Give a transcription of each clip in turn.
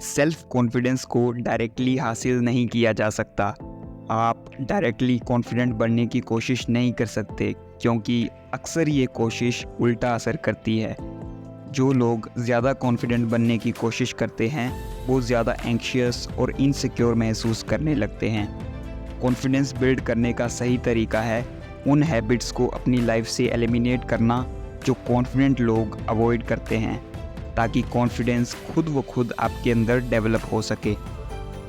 Self confidence को directly हासिल नहीं किया जा सकता। आप डायरेक्टली कॉन्फिडेंट बनने की कोशिश नहीं कर सकते, क्योंकि अक्सर ये कोशिश उल्टा असर करती है। जो लोग ज़्यादा कॉन्फिडेंट बनने की कोशिश करते हैं वो ज़्यादा एंग्शियस और इनसिक्योर महसूस करने लगते हैं। कॉन्फिडेंस बिल्ड करने का सही तरीका है उन हैबिट्स को अपनी लाइफ से एलिमिनेट करना जो कॉन्फिडेंट लोग अवॉइड करते हैं, ताकि कॉन्फिडेंस खुद व खुद आपके अंदर डेवलप हो सके।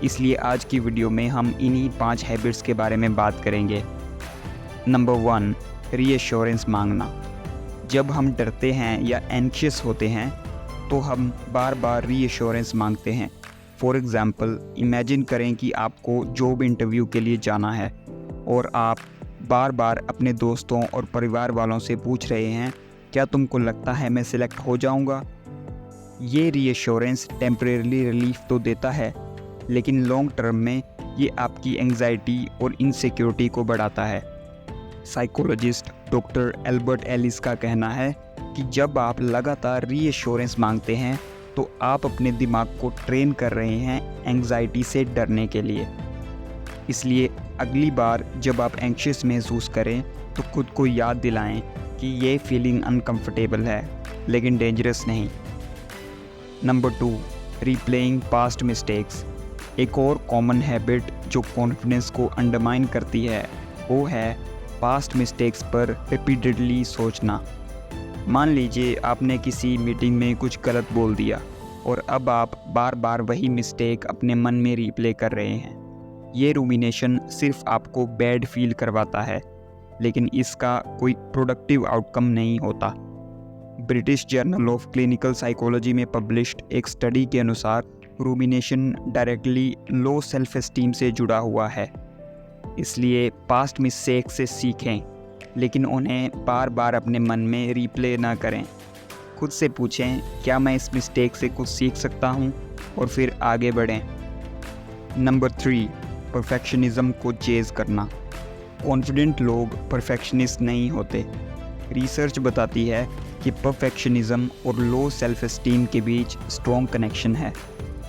इसलिए आज की वीडियो में हम इन्हीं 5 हैबिट्स के बारे में बात करेंगे। नंबर 1, रीएश्योरेंस मांगना। जब हम डरते हैं या एंग्शियस होते हैं तो हम बार बार रीएश्योरेंस मांगते हैं। फॉर एग्ज़ाम्पल, इमेजिन करें कि आपको जॉब इंटरव्यू के लिए जाना है और आप बार बार अपने दोस्तों और परिवार वालों से पूछ रहे हैं, क्या तुमको लगता है मैं सिलेक्ट हो जाऊंगा? ये रीएश्योरेंस टेम्परेरी रिलीफ तो देता है, लेकिन लॉन्ग टर्म में ये आपकी एंग्जाइटी और इनसिक्योरिटी को बढ़ाता है। साइकोलॉजिस्ट डॉक्टर एल्बर्ट एलिस का कहना है कि जब आप लगातार रीएश्योरेंस मांगते हैं तो आप अपने दिमाग को ट्रेन कर रहे हैं एंग्जाइटी से डरने के लिए। इसलिए अगली बार जब आप एंग्शियस महसूस करें तो खुद को याद दिलाएं कि ये फीलिंग अनकंफर्टेबल है, लेकिन डेंजरस नहीं। Number 2, replaying past mistakes. एक और कॉमन हैबिट जो कॉन्फिडेंस को अंडरमाइन करती है वो है पास्ट मिस्टेक्स पर रिपीटेडली सोचना। मान लीजिए आपने किसी मीटिंग में कुछ गलत बोल दिया और अब आप बार बार वही मिस्टेक अपने मन में रिप्ले कर रहे हैं। ये रूमिनेशन सिर्फ आपको बैड फील करवाता है, लेकिन इसका कोई प्रोडक्टिव आउटकम नहीं होता। British journal of clinical psychology में पब्लिश्ड एक स्टडी के अनुसार rumination directly low self esteem से जुड़ा हुआ है। इसलिए पास्ट मिस्टेक से सीखें, लेकिन उन्हें बार बार अपने मन में रिप्ले ना करें। खुद से पूछें, क्या मैं इस मिस्टेक से कुछ सीख सकता हूँ, और फिर आगे बढ़ें। नंबर 3, परफेक्शनिज्म को चेज़ करना। कॉन्फिडेंट लोग परफेक्शनिस्ट नहीं होते। रिसर्च बताती है कि परफेक्शनिज्म और लो सेल्फ एस्टीम के बीच स्ट्रॉन्ग कनेक्शन है।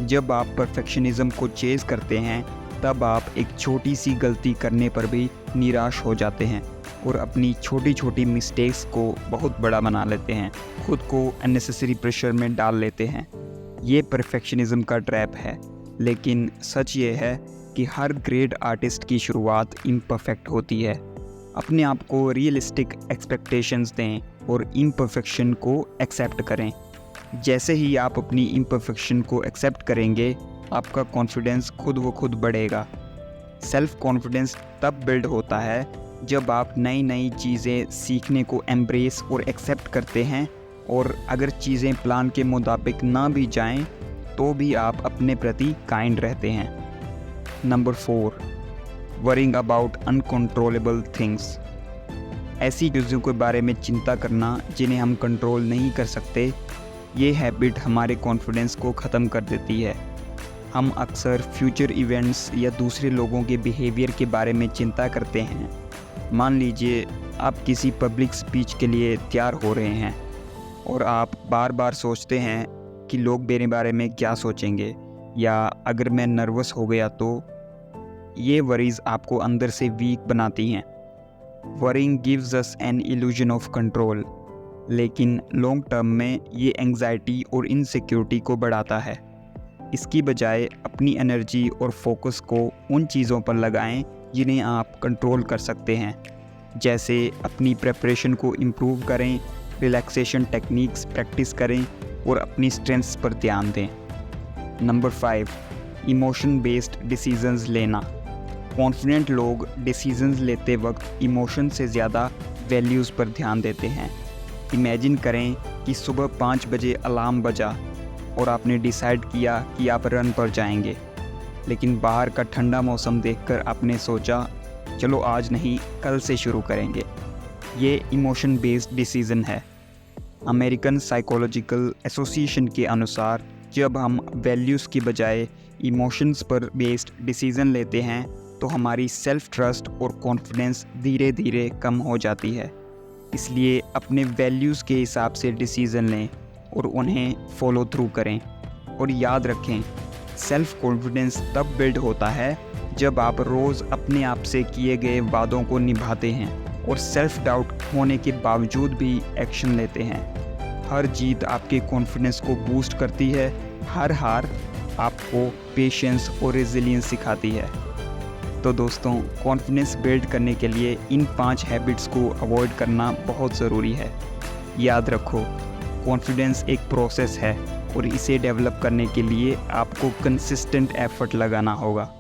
जब आप परफेक्शनिज्म को चेज़ करते हैं तब आप एक छोटी सी गलती करने पर भी निराश हो जाते हैं और अपनी छोटी छोटी मिस्टेक्स को बहुत बड़ा बना लेते हैं, खुद को अननेसेसरी प्रेशर में डाल लेते हैं। ये परफेक्शनिज्म का ट्रैप है, लेकिन सच ये है कि हर ग्रेट आर्टिस्ट की शुरुआत इम्परफेक्ट होती है। अपने आप को रियलिस्टिक एक्सपेक्टेशंस दें और इम्परफेक्शन को एक्सेप्ट करें। जैसे ही आप अपनी इम्परफेक्शन को एक्सेप्ट करेंगे, आपका कॉन्फिडेंस खुद व खुद बढ़ेगा। सेल्फ कॉन्फिडेंस तब बिल्ड होता है जब आप नई नई चीज़ें सीखने को एम्ब्रेस और एक्सेप्ट करते हैं, और अगर चीज़ें प्लान के मुताबिक ना भी जाएं तो भी आप अपने प्रति काइंड रहते हैं। Number 4, worrying about uncontrollable things. ऐसी चीज़ों के बारे में चिंता करना जिन्हें हम कंट्रोल नहीं कर सकते, ये हैबिट हमारे कॉन्फिडेंस को ख़त्म कर देती है। हम अक्सर फ्यूचर इवेंट्स या दूसरे लोगों के बिहेवियर के बारे में चिंता करते हैं। मान लीजिए आप किसी पब्लिक स्पीच के लिए तैयार हो रहे हैं और आप बार बार सोचते हैं कि लोग मेरे बारे में क्या सोचेंगे, या अगर मैं नर्वस हो गया तो। ये वरीज आपको अंदर से वीक बनाती हैं। Worrying gives us an illusion of control, लेकिन लॉन्ग टर्म में ये एंग्जाइटी और इनसिक्योरिटी को बढ़ाता है। इसकी बजाय अपनी एनर्जी और फोकस को उन चीज़ों पर लगाएं जिन्हें आप कंट्रोल कर सकते हैं। जैसे अपनी प्रेपरेशन को इम्प्रूव करें, रिलैक्सेशन टेक्निक्स प्रैक्टिस करें और अपनी स्ट्रेंथ्स पर ध्यान दें। नंबर 5, इमोशन बेस्ड डिसीजंस लेना। कॉन्फिडेंट लोग डिसीजंस लेते वक्त इमोशन से ज़्यादा वैल्यूज़ पर ध्यान देते हैं। इमेजिन करें कि सुबह 5 बजे अलार्म बजा और आपने डिसाइड किया कि आप रन पर जाएंगे, लेकिन बाहर का ठंडा मौसम देखकर आपने सोचा, चलो आज नहीं कल से शुरू करेंगे। ये इमोशन बेस्ड डिसीज़न है। अमेरिकन साइकोलॉजिकल एसोसिएशन के अनुसार जब हम वैल्यूज़ की बजाय इमोशंस पर बेस्ड डिसीज़न लेते हैं तो हमारी सेल्फ ट्रस्ट और कॉन्फिडेंस धीरे धीरे कम हो जाती है। इसलिए अपने वैल्यूज़ के हिसाब से डिसीज़न लें और उन्हें फॉलो थ्रू करें। और याद रखें, सेल्फ कॉन्फिडेंस तब बिल्ड होता है जब आप रोज़ अपने आप से किए गए वादों को निभाते हैं और सेल्फ डाउट होने के बावजूद भी एक्शन लेते हैं। हर जीत आपके कॉन्फिडेंस को बूस्ट करती है, हर हार आपको पेशेंस और रेजिलियंस सिखाती है। तो दोस्तों, कॉन्फिडेंस बिल्ड करने के लिए इन 5 हैबिट्स को अवॉइड करना बहुत ज़रूरी है। याद रखो, कॉन्फिडेंस एक प्रोसेस है और इसे डेवलप करने के लिए आपको कंसिस्टेंट एफर्ट लगाना होगा।